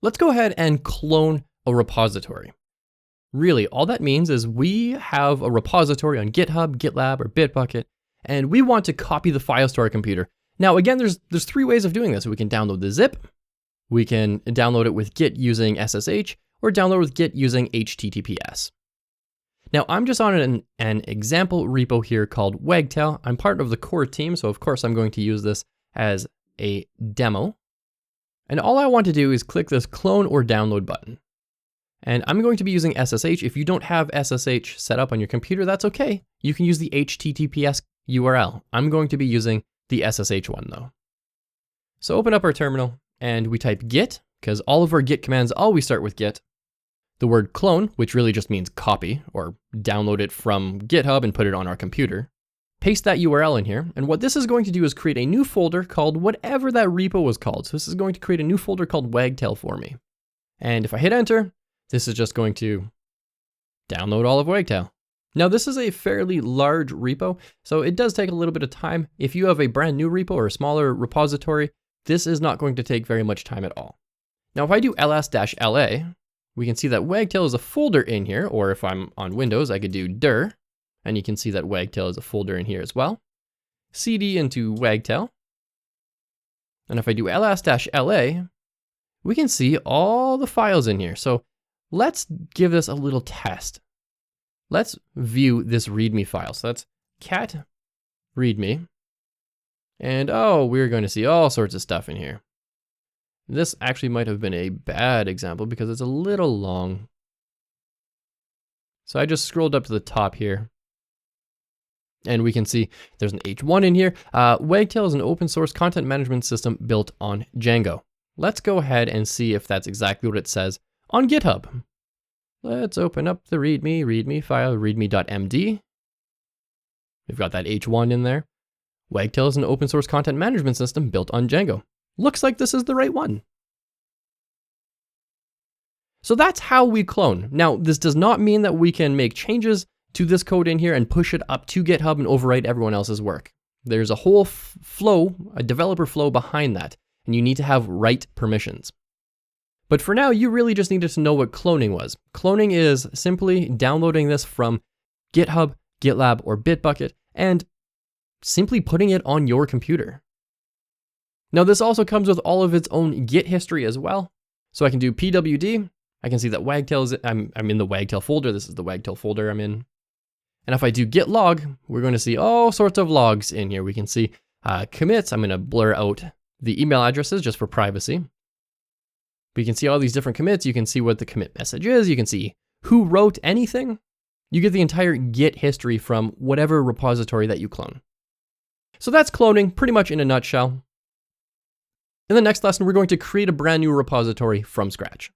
Let's go ahead and clone a repository. Really, all that means is we have a repository on GitHub, GitLab, or Bitbucket, and we want to copy the files to our computer. Now, again, there's three ways of doing this. We can download the zip, we can download it with Git using SSH, or download with Git using HTTPS. Now, I'm just on an example repo here called Wagtail. I'm part of the core team, so of course I'm going to use this as a demo. And all I want to do is click this clone or download button. And I'm going to be using SSH. If you don't have SSH set up on your computer, that's okay. You can use the HTTPS URL. I'm going to be using the SSH one though. So open up our terminal and we type git, because all of our git commands always start with git. The word clone, which really just means copy or download it from GitHub and put it on our computer. Paste that URL in here. And what this is going to do is create a new folder called whatever that repo was called. So this is going to create a new folder called Wagtail for me. And if I hit enter, this is just going to download all of Wagtail. Now this is a fairly large repo, so it does take a little bit of time. If you have a brand new repo or a smaller repository, this is not going to take very much time at all. Now if I do ls-la, we can see that Wagtail is a folder in here, or if I'm on Windows, I could do dir, and you can see that Wagtail is a folder in here as well. cd into Wagtail. And if I do ls-la, we can see all the files in here. So let's give this a little test. Let's view this README file. So that's cat README. And oh, we're going to see all sorts of stuff in here. This actually might have been a bad example because it's a little long. So I just scrolled up to the top here. And we can see there's an H1 in here. Wagtail is an open source content management system built on Django. Let's go ahead and see if that's exactly what it says on GitHub. Let's open up the README file, readme.md. We've got that H1 in there. Wagtail is an open source content management system built on Django. Looks like this is the right one. So that's how we clone. Now, this does not mean that we can make changes to this code in here and push it up to GitHub and overwrite everyone else's work. There's a whole flow, a developer flow behind that, and you need to have write permissions. But for now, you really just needed to know what cloning was. Cloning is simply downloading this from GitHub, GitLab, or Bitbucket, and simply putting it on your computer. Now, this also comes with all of its own Git history as well. So I can do pwd. I can see that Wagtail is, I'm in the Wagtail folder. This is the Wagtail folder I'm in. And if I do git log, we're going to see all sorts of logs in here. We can see commits. I'm going to blur out the email addresses just for privacy. But you can see all these different commits. You can see what the commit message is. You can see who wrote anything. You get the entire Git history from whatever repository that you clone. So that's cloning pretty much in a nutshell. In the next lesson, we're going to create a brand new repository from scratch.